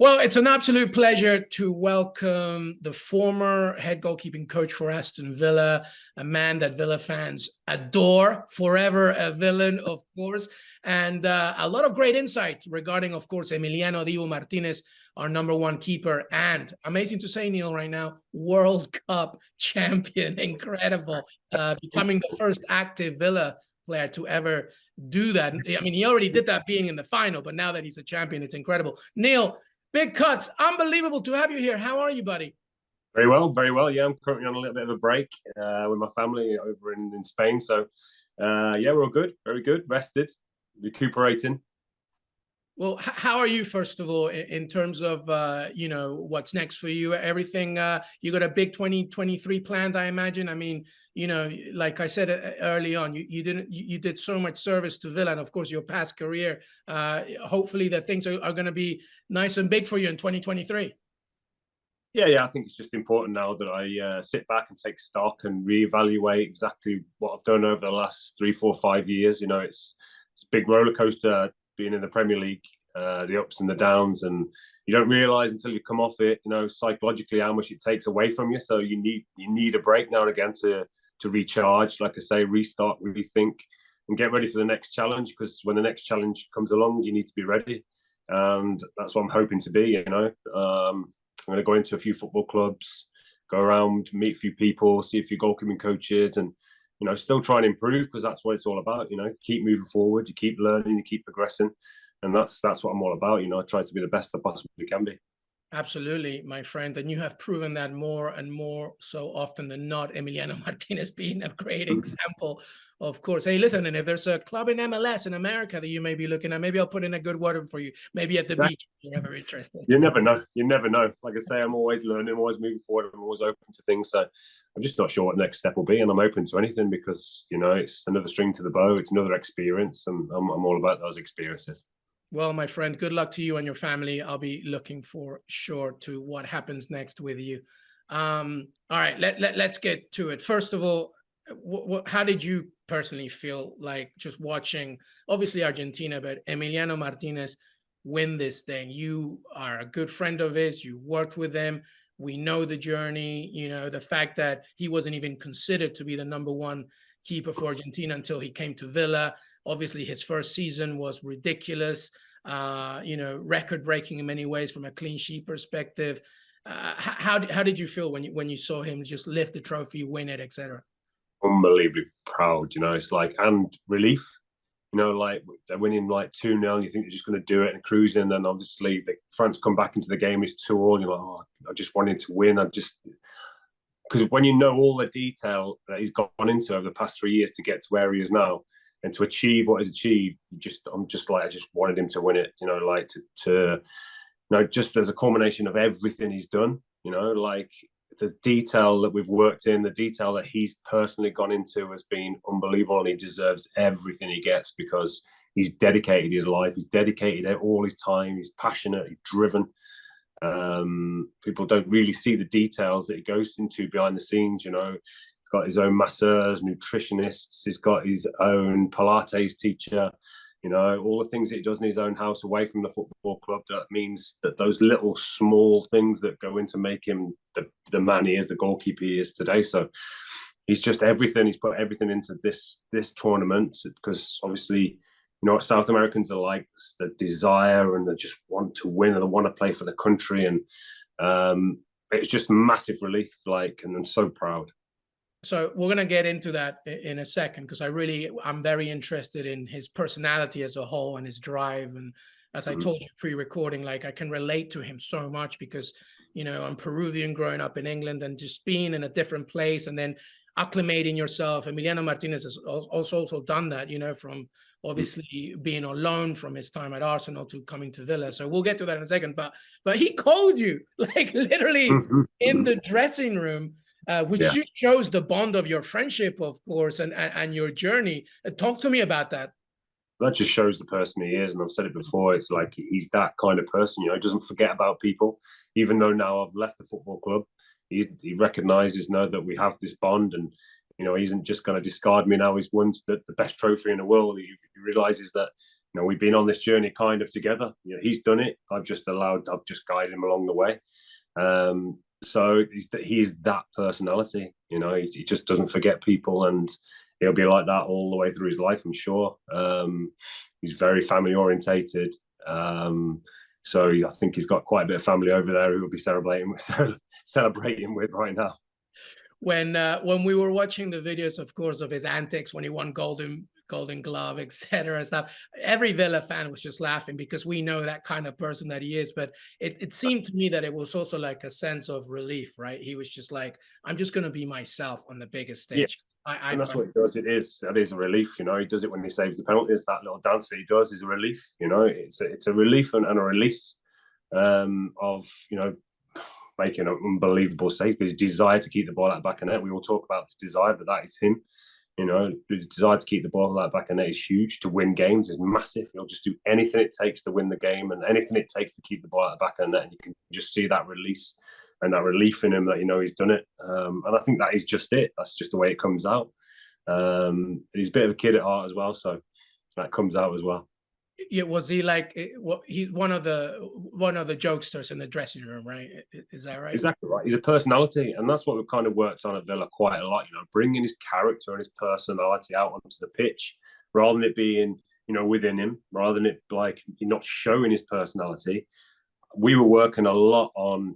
Well, it's an absolute pleasure to welcome the former head goalkeeping coach for Aston Villa, a man that Villa fans adore, forever a villain, of course, and a lot of great insight regarding, of course, Emiliano Martinez, our number one keeper, and amazing to say, Neil, right now, World Cup champion. Incredible. Becoming the first active Villa player to ever do that. I mean, he already did that being in the final, but now that he's a champion, it's incredible. Neil, Big Cuts, unbelievable to have you here. How are you, buddy? Very well, very well. Yeah, I'm currently on a little bit of a break with my family over in Spain. So, yeah, we're all good, very good, rested, recuperating. Well, how are you, first of all, in terms of, what's next for you? Everything, you got a big 2023 planned, I imagine. I mean, like I said early on, you did so much service to Villa and, of course, your past career. Hopefully that things are going to be nice and big for you in 2023. Yeah, I think it's just important now that I sit back and take stock and reevaluate exactly what I've done over the last 3, 4, 5 years. It's a big roller coaster being in the Premier League, the ups and the downs, and you don't realise until you come off it, psychologically how much it takes away from you. So you need a break now and again to recharge, like I say, restart, rethink, and get ready for the next challenge. Because when the next challenge comes along, you need to be ready, and that's what I'm hoping to be. I'm going to go into a few football clubs, go around, meet a few people, see a few goalkeeping coaches, and still try and improve, because that's what it's all about. Keep moving forward, you keep learning, you keep progressing, and that's what I'm all about. I try to be the best I possibly can be. Absolutely, my friend, and you have proven that more and more so often than not. Emiliano Martinez being a great example, of course. Hey, listen, and if there's a club in MLS in America that you may be looking at, maybe I'll put in a good word for you. Maybe at the beach, if you're ever interested. You never know. You never know. Like I say, I'm always learning, I'm always moving forward, I'm always open to things. So I'm just not sure what next step will be, and I'm open to anything because it's another string to the bow. It's another experience, and I'm all about those experiences. Well, my friend, good luck to you and your family. I'll be looking for sure to what happens next with you. All right, let's get to it. First of all, how did you personally feel like just watching, obviously Argentina, but Emiliano Martinez win this thing? You are a good friend of his. You worked with him. We know the journey, the fact that he wasn't even considered to be the number one keeper for Argentina until he came to Villa. Obviously, his first season was ridiculous, record-breaking in many ways from a clean sheet perspective. How did you feel when you saw him just lift the trophy, win it, etc.? Unbelievably proud, it's like, and relief, like they're winning like 2-0, and you think they're just going to do it and cruising, and then obviously France come back into the game, it's 2-2, and you're like, oh, I just wanted to win. Because when you know all the detail that he's gone into over the past 3 years to get to where he is now, and to achieve what he's achieved, I just wanted him to win it. Just as a culmination of everything he's done. Like the detail that we've worked in, the detail that he's personally gone into has been unbelievable, and he deserves everything he gets because he's dedicated his life, he's dedicated all his time, he's passionate, he's driven. People don't really see the details that he goes into behind the scenes. He's got his own masseurs, nutritionists, he's got his own Pilates teacher, all the things that he does in his own house away from the football club. That means that those little small things that go into make him the man he is, the goalkeeper he is today. So he's just everything. He's put everything into this tournament, because obviously, what South Americans are like, the desire, and they just want to win, and they want to play for the country. And it's just massive relief, and I'm so proud. So we're going to get into that in a second, because I'm very interested in his personality as a whole and his drive. And as I told you pre-recording, like I can relate to him so much because, I'm Peruvian growing up in England, and just being in a different place and then acclimating yourself. Emiliano Martinez has also done that, from obviously being on loan from his time at Arsenal to coming to Villa. So we'll get to that in a second. But he called you like literally in the dressing room. Which just shows the bond of your friendship, of course, and your journey. Talk to me about that. That just shows the person he is, and I've said it before. It's like he's that kind of person. He doesn't forget about people, even though now I've left the football club. He recognises now that we have this bond, and he isn't just going to discard me now. He's won the best trophy in the world. He realises that we've been on this journey kind of together. He's done it. I've just guided him along the way. So he is that personality. He just doesn't forget people, and he'll be like that all the way through his life, I'm sure. He's very family orientated. So I think he's got quite a bit of family over there who will be celebrating with right now. When we were watching the videos, of course, of his antics when he won Golden Glove, etc. stuff, every Villa fan was just laughing because we know that kind of person that he is. But it seemed to me that it was also like a sense of relief, right? He was just like, I'm just going to be myself on the biggest stage. Yeah. And that's what he does. It is a relief. He does it when he saves the penalties. That little dance that he does is a relief. It's a relief and a release of making an unbelievable save. His desire to keep the ball at the back of net. We all talk about this desire, but that is him. The desire to keep the ball at the back of net is huge. To win games is massive. He'll just do anything it takes to win the game and anything it takes to keep the ball at the back of net. And you can just see that release and that relief in him that he's done it. And I think that is just it. That's just the way it comes out. He's a bit of a kid at heart as well, so that comes out as well. Yeah, was he like he's one of the jokesters in the dressing room, right? Is that right? Exactly right. He's a personality, and that's what we've kind of worked on at Villa quite a lot. Bringing his character and his personality out onto the pitch, rather than it being within him, rather than it like not showing his personality. We were working a lot on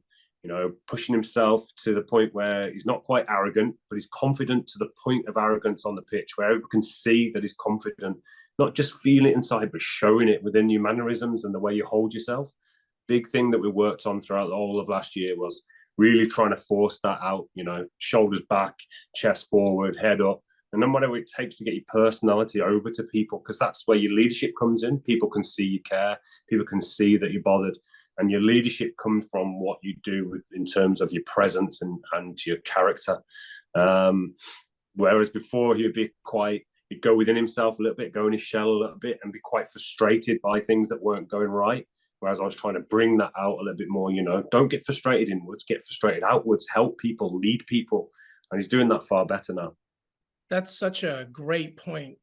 pushing himself to the point where he's not quite arrogant, but he's confident to the point of arrogance on the pitch, where everyone can see that he's confident. Not just feeling it inside, but showing it within your mannerisms and the way you hold yourself. Big thing that we worked on throughout the whole of last year was really trying to force that out, shoulders back, chest forward, head up. And then whatever it takes to get your personality over to people, because that's where your leadership comes in. People can see you care. People can see that you're bothered. And your leadership comes from what you do in terms of your presence and your character. Whereas before, he'd go within himself a little bit, go in his shell a little bit, and be quite frustrated by things that weren't going right. Whereas I was trying to bring that out a little bit more, don't get frustrated inwards, get frustrated outwards, help people, lead people. And he's doing that far better now. That's such a great point,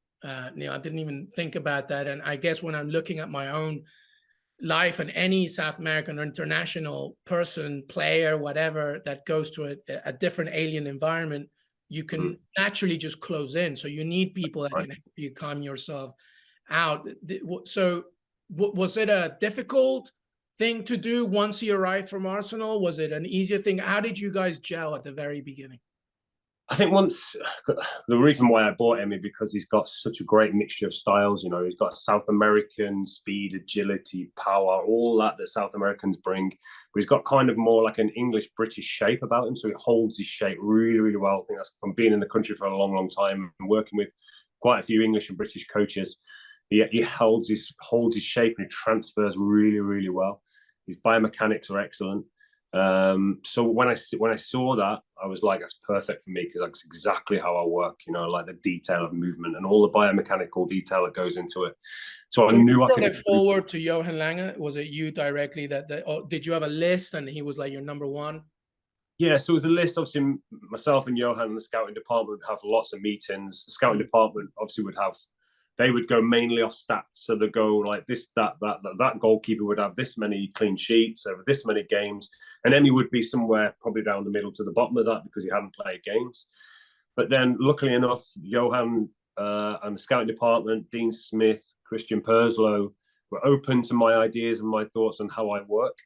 Neil. I didn't even think about that. And I guess when I'm looking at my own life and any South American or international person, player, whatever, that goes to a different alien environment, you can naturally just close in. So you need people that can help you calm yourself out. So was it a difficult thing to do once he arrived from Arsenal? Was it an easier thing? How did you guys gel at the very beginning? I think the reason why I bought Emi, because he's got such a great mixture of styles. He's got South American speed, agility, power, all that South Americans bring. But he's got kind of more like an English-British shape about him. So he holds his shape really, really well. I think that's from being in the country for a long, long time and working with quite a few English and British coaches. He holds his shape and he transfers really, really well. His biomechanics are excellent. So when I saw that, I was like, that's perfect for me, because that's exactly how I work, like the detail of movement and all the biomechanical detail that goes into it. So I knew I could put it forward to Johan Lange. Was it you directly or did you have a list and he was like your number one? Yeah, so it was a list. Obviously, myself and Johan and the scouting department would have lots of meetings. The scouting department obviously they would go mainly off stats. So they go like this, that goalkeeper would have this many clean sheets over this many games. And Emi would be somewhere probably down the middle to the bottom of that because he hadn't played games. But then luckily enough, Johan and the scouting department, Dean Smith, Christian Perslow, were open to my ideas and my thoughts on how I work.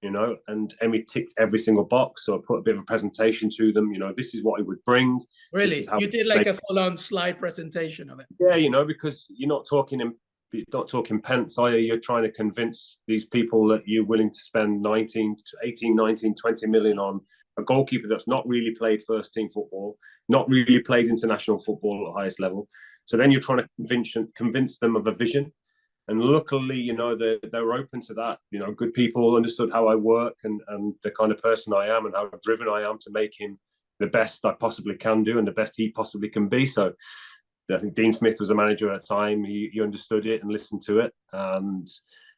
And Emi ticked every single box. So I put a bit of a presentation to them. This is what he would bring. Really? You did like a full-on slide presentation of it? Yeah, because you're not talking pence, are you? You're trying to convince these people that you're willing to spend 18, 19, 20 million on a goalkeeper that's not really played first team football, not really played international football at the highest level. So then you're trying to convince them of a vision. And luckily, they were open to that. Good people understood how I work and the kind of person I am and how driven I am to make him the best I possibly can do and the best he possibly can be. So I think Dean Smith was the manager at the time. He understood it and listened to it. And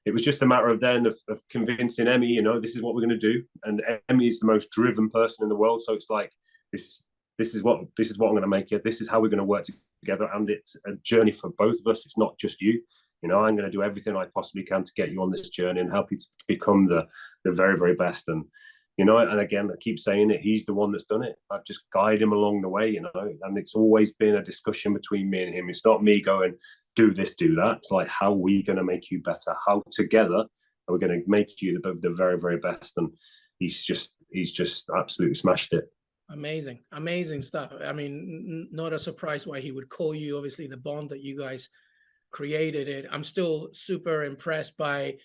it was just a matter of convincing Emi, this is what we're going to do. And Emi is the most driven person in the world. So it's like, this is what I'm going to make it. This is how we're going to work together. And it's a journey for both of us. It's not just you. You know, I'm going to do everything I possibly can to get you on this journey and help you to become the very, very best. And, you know, and again, I keep saying it, he's the one that's done it. I've just guided him along the way, you know, and it's always been a discussion between me and him. It's not me going, do this, do that. It's like, how are we going to make you better? How together are we going to make you the very, very best? And he's just absolutely smashed it. Amazing stuff. I mean, not a surprise why he would call you. Obviously, the bond that you guys created it. I'm still super impressed by,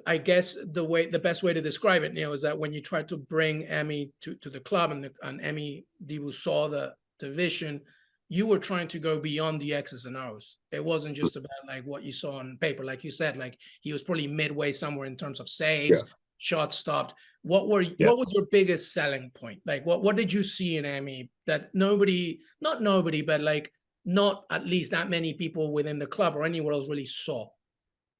I guess the best way to describe it, Neil, is that when you tried to bring Emi to the club and Emi Dibu saw the vision, you were trying to go beyond the X's and O's. It wasn't just about like what you saw on paper. Like you said, like he was probably midway somewhere in terms of saves, shots stopped. What was your biggest selling point? Like what did you see in Emi that not nobody, but like not at least that many people within the club or anywhere else really saw?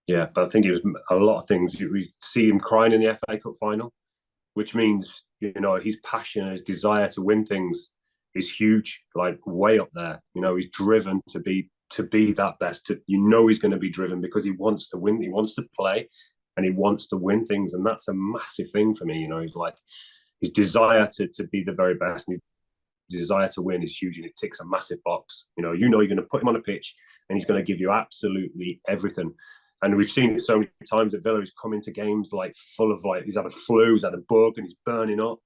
Yeah, but I think it was a lot of things. We see him crying in the FA Cup final, which means, you know, his passion and his desire to win things is huge, like way up there. You know, he's driven to be that best. You know, he's going to be driven because he wants to win. He wants to play and he wants to win things. And that's a massive thing for me. You know, he's like, his desire to be the very best and his desire to win is huge, and it ticks a massive box. You know, you're going to put him on a pitch and he's going to give you absolutely everything. And we've seen it so many times at Villa. He's come into games like full of like, he's had a flu, he's had a bug, and he's burning up.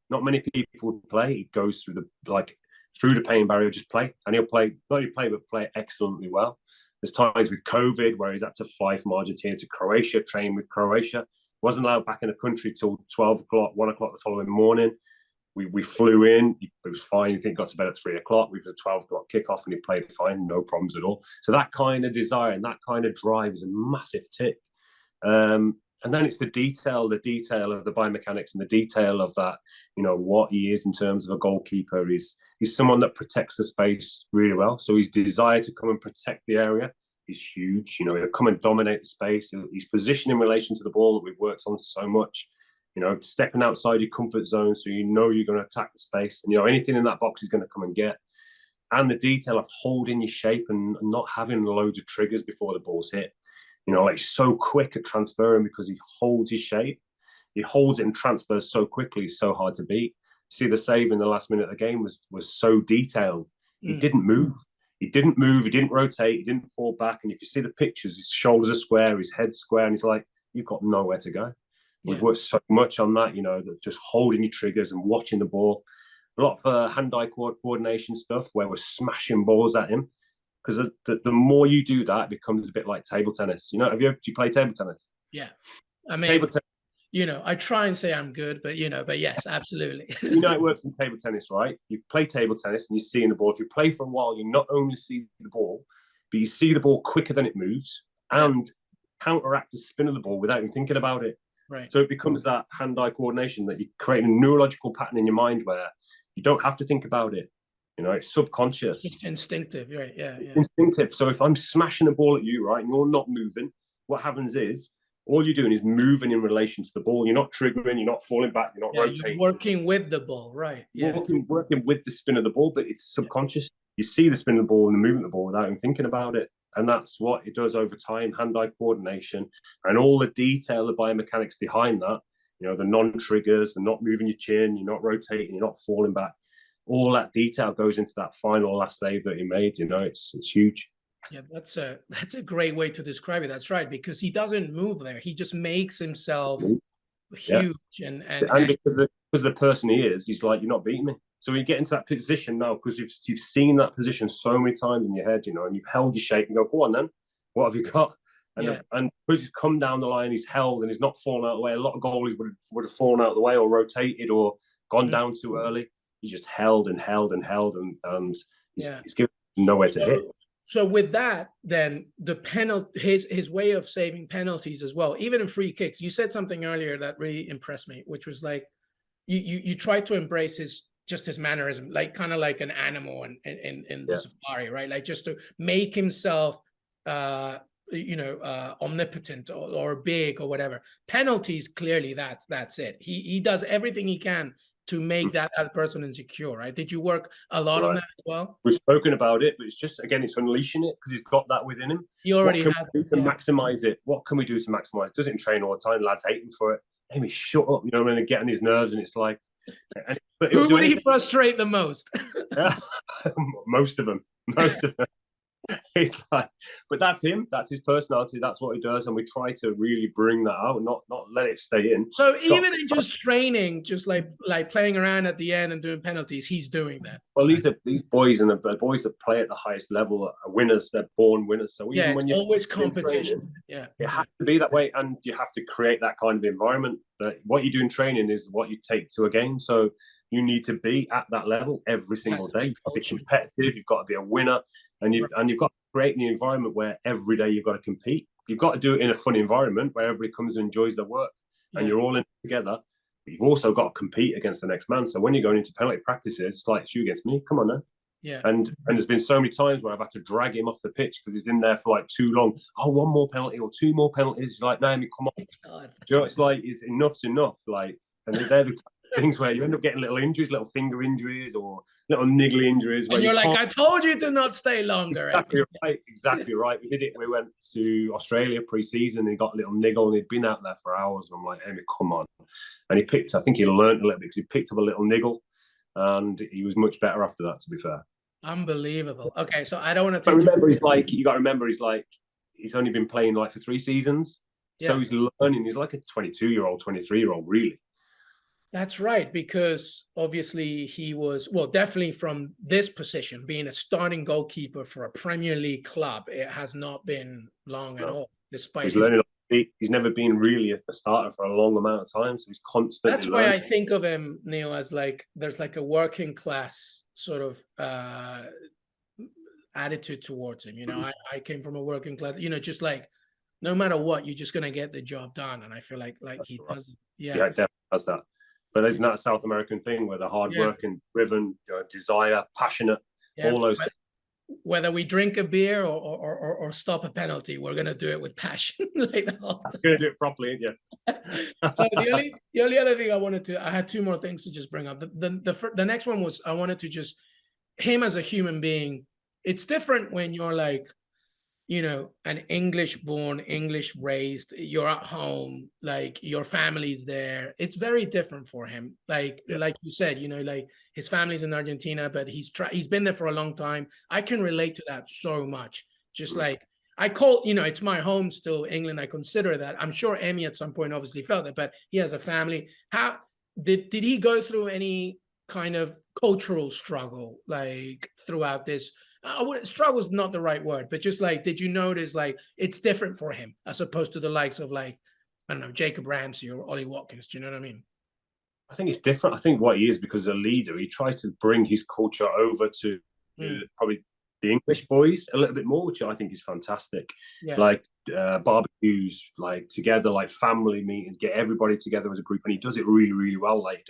Not many people play. He goes through the pain barrier, just play, and he'll play, not only play, but play excellently well. There's times with COVID where he's had to fly from Argentina to Croatia, train with Croatia. Wasn't allowed back in the country till 12 o'clock, 1 o'clock the following morning. We flew in, it was fine. I think got to bed at 3 o'clock. We had a 12 o'clock kickoff and he played fine, no problems at all. So that kind of desire and that kind of drive is a massive tick. And then it's the detail of the biomechanics and the detail of that, you know, what he is in terms of a goalkeeper. He's someone that protects the space really well. So his desire to come and protect the area is huge. You know, he'll come and dominate the space. His position in relation to the ball that we've worked on so much. You know, stepping outside your comfort zone so you know you're going to attack the space. And, you know, anything in that box he's going to come and get. And the detail of holding your shape and not having loads of triggers before the ball's hit. You know, like so quick at transferring because he holds his shape. He holds it and transfers so quickly, it's so hard to beat. See, the save in the last minute of the game was so detailed. He didn't move. He didn't rotate, he didn't fall back. And if you see the pictures, his shoulders are square, his head's square, and he's like, you've got nowhere to go. We've worked so much on that, you know, that just holding your triggers and watching the ball. A lot of hand-eye coordination stuff where we're smashing balls at him. Because the more you do that, it becomes a bit like table tennis. You know, do you play table tennis? Yeah. I mean, you know, I try and say I'm good, but, you know, but yes, absolutely. You know, it works in table tennis, right? You play table tennis and you're seeing the ball. If you play for a while, you not only see the ball, but you see the ball quicker than it moves and counteract the spin of the ball without even thinking about it. Right. So it becomes that hand-eye coordination that you create a neurological pattern in your mind where you don't have to think about it. You know, it's subconscious. It's instinctive, right? Yeah. It's instinctive. So if I'm smashing a ball at you, right, and you're not moving, what happens is all you're doing is moving in relation to the ball. You're not triggering, you're not falling back, you're not rotating. You're working with the ball, right? Yeah. Working with the spin of the ball, but it's subconscious. You see the spin of the ball and the movement of the ball without even thinking about it. And that's what it does over time, hand-eye coordination and all the detail, the biomechanics behind that, you know, the non-triggers, the not moving your chin, you're not rotating, you're not falling back. All that detail goes into that final last save that he made. You know, it's huge. Yeah, that's a great way to describe it. That's right, because he doesn't move there. He just makes himself huge. And because the person he is, he's like, you're not beating me. So when you get into that position now, because you've seen that position so many times in your head, you know, and you've held your shape and go, go on then, what have you got? And because he's come down the line, he's held and he's not fallen out of the way. A lot of goalies would have fallen out of the way or rotated or gone down too early. He just held and he's given nowhere to hit. So with that, then the his way of saving penalties as well, even in free kicks. You said something earlier that really impressed me, which was like you try to embrace his mannerism, like kind of like an animal in the safari, right? Like just to make himself omnipotent or big or whatever. Penalties, clearly that's it. He does everything he can to make that person insecure, right? Did you work a lot on that as well? We've spoken about it, but it's just, again, it's unleashing it because he's got that within him. He already has it to maximize it. What can we do to maximize it? Doesn't train all the time. Lads hate him for it. Amy, shut up. You know what I mean? Get on his nerves, and it's like, who would he frustrate the most? Most of them. It's like, but that's him. That's his personality. That's what he does, and we try to really bring that out, not let it stay in. So even in just training, just like playing around at the end and doing penalties, he's doing that. Well, these boys and the boys that play at the highest level are winners. They're born winners. So even when you're always competition. Training, it has to be that way, and you have to create that kind of environment. But what you do in training is what you take to a game. So you need to be at that level every single day. You've got to be competitive. You've got to be a winner, and you've got to create the environment where every day you've got to compete. You've got to do it in a fun environment where everybody comes and enjoys their work, and you're all in together. But you've also got to compete against the next man. So when you're going into penalty practices, it's like, it's you against me. Come on now. Yeah. And there's been so many times where I've had to drag him off the pitch because he's in there for like too long. Oh, one more penalty or two more penalties. You're like, no, come on. Do you know, it's like, enough's enough. Like, and they're the things where you end up getting little injuries, little finger injuries or little niggly injuries. Where and you're like, I told you to not stay longer. Exactly right. We did it. We went to Australia pre-season. He got a little niggle and he'd been out there for hours. And I'm like, Emi, come on. And I think he learned a little bit because he picked up a little niggle and he was much better after that, to be fair. Unbelievable. Okay, so I don't want to take... But remember, you got to remember, he's only been playing like for 3 seasons. So he's learning. He's like a 22-year-old, 23-year-old, really. That's right, because obviously he was, well, definitely from this position, being a starting goalkeeper for a Premier League club, it has not been long at all, despite he's learning. He's never been really a starter for a long amount of time, so he's constantly That's why I think of him, Neil, as like, there's like a working class sort of attitude towards him. You know, I came from a working class, you know, just like, no matter what, you're just going to get the job done. And I feel like he does it. Yeah, it definitely does that. But isn't that a South American thing where they're hardworking, driven, desire, passionate, all those things? Whether we drink a beer or stop a penalty, we're going to do it with passion. Like that all the time. You're going to do it properly, aren't you? So the only other thing I had 2 more things to just bring up. The next one was, I wanted to just, him as a human being. It's different when you're like, you know, an English-born, English-raised, you're at home, like your family's there. It's very different for him. Like you said, you know, like his family's in Argentina, but he's been there for a long time. I can relate to that so much. Just like, I call, you know, it's my home still, England. I consider that. I'm sure Emi at some point obviously felt that, but he has a family. How did he go through any kind of cultural struggle, like throughout this? Struggle is not the right word, but just like, did you notice like it's different for him as opposed to the likes of like, I don't know, Jacob Ramsey or Ollie Watkins? Do you know what I mean? I think it's different. I think what he is, because as a leader, he tries to bring his culture over to probably the English boys a little bit more, which I think is fantastic. Yeah. Like barbecues, like together, like family meetings, get everybody together as a group, and he does it really, really well. Like,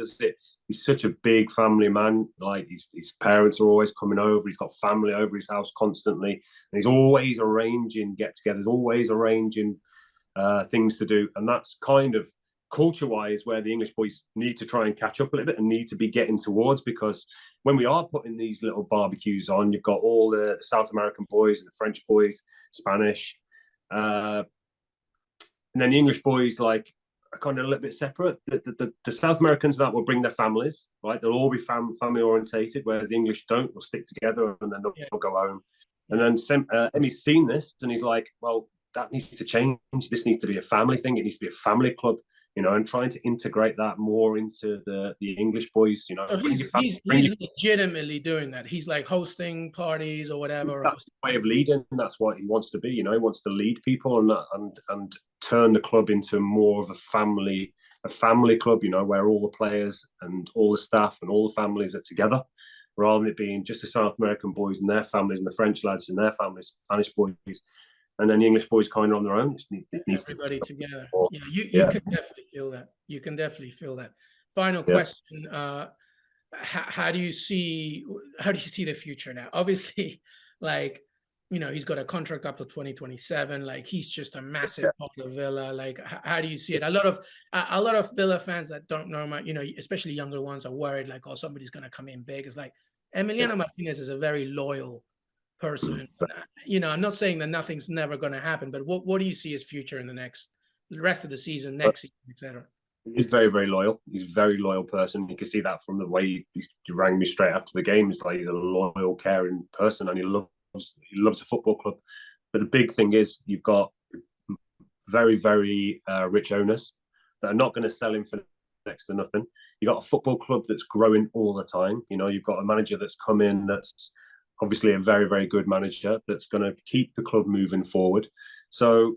he's such a big family man. Like his parents are always coming over. He's got family over his house constantly, and he's always arranging get-togethers, always arranging things to do, and that's kind of culture-wise where the English boys need to try and catch up a little bit and need to be getting towards, because when we are putting these little barbecues on, you've got all the South American boys and the French boys, Spanish, and then the English boys like are kind of a little bit separate. The South Americans that will bring their families, right? They'll all be family orientated, whereas the English don't. They'll stick together and then they'll go home. And then Emi's seen this and he's like, well, that needs to change. This needs to be a family thing. It needs to be a family club. You know, and trying to integrate that more into the English boys, you know. So he's legitimately doing that. He's like hosting parties or whatever. That's the way of leading. That's what he wants to be, you know. He wants to lead people and turn the club into more of a family club, you know, where all the players and all the staff and all the families are together, rather than it being just the South American boys and their families and the French lads and their families, Spanish boys. And then the English boys kind of on their own. It needs everybody together. Yeah, you can definitely feel that. You can definitely feel that. Final question: how do you see the future now? Obviously, like you know, he's got a contract up to 2027. Like, he's just a massive part of Villa. Like, how do you see it? A lot of Villa fans that don't know, you know, especially younger ones, are worried like, oh, somebody's going to come in big. It's like, Emiliano Martinez is a very loyal person. You know, I'm not saying that nothing's never going to happen, but what do you see his future in the rest of the season, next season, etc.? He's very, very loyal. He's a very loyal person. You can see that from the way he rang me straight after the game. It's like he's a loyal, caring person, and he loves a football club. But the big thing is you've got very, very rich owners that are not going to sell him for next to nothing. You've got a football club that's growing all the time. You know, you've got a manager that's come in that's obviously a very, very good manager that's going to keep the club moving forward. So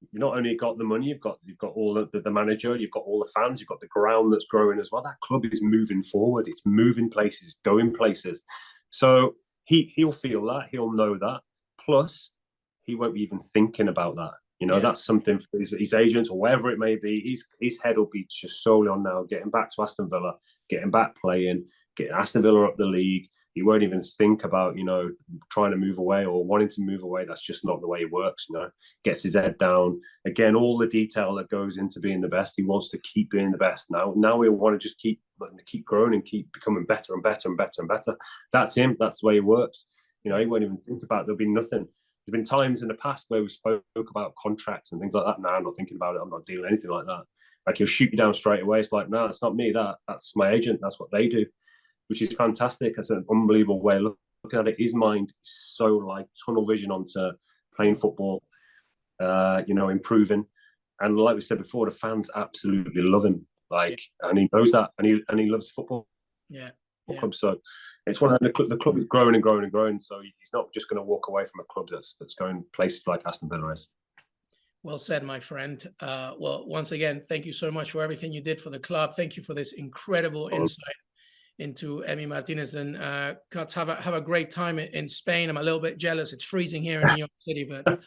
you've not only got the money, you've got all the manager, you've got all the fans, you've got the ground that's growing as well. That club is moving forward. It's moving places, going places. So he'll feel that. He'll know that. Plus, he won't be even thinking about that. You know, that's something for his agent or wherever it may be. His head will be just solely on now getting back to Aston Villa, getting back playing, getting Aston Villa up the league. He won't even think about, you know, trying to move away or wanting to move away. That's just not the way he works, you know. Gets his head down. Again, all the detail that goes into being the best. He wants to keep being the best. Now he'll want to just keep growing and keep becoming better and better and better and better. That's him. That's the way he works. You know, he won't even think about it. There'll be nothing. There's been times in the past where we spoke about contracts and things like that. No, I'm not thinking about it. I'm not dealing anything like that. Like, he'll shoot you down straight away. It's like, no, it's not me. That's my agent. That's what they do, which is fantastic. It's an unbelievable way of looking at it. His mind is so like tunnel vision onto playing football, you know, improving. And like we said before, the fans absolutely love him. Like, and he knows that, and he loves football. Yeah. Club. So it's one of the club is growing and growing and growing. So he's not just going to walk away from a club that's going places like Aston Villa is. Well said, my friend. Well, once again, thank you so much for everything you did for the club. Thank you for this incredible insight into Emi Martinez. And Cuts, have a great time in Spain. I'm a little bit jealous. It's freezing here in New York City, but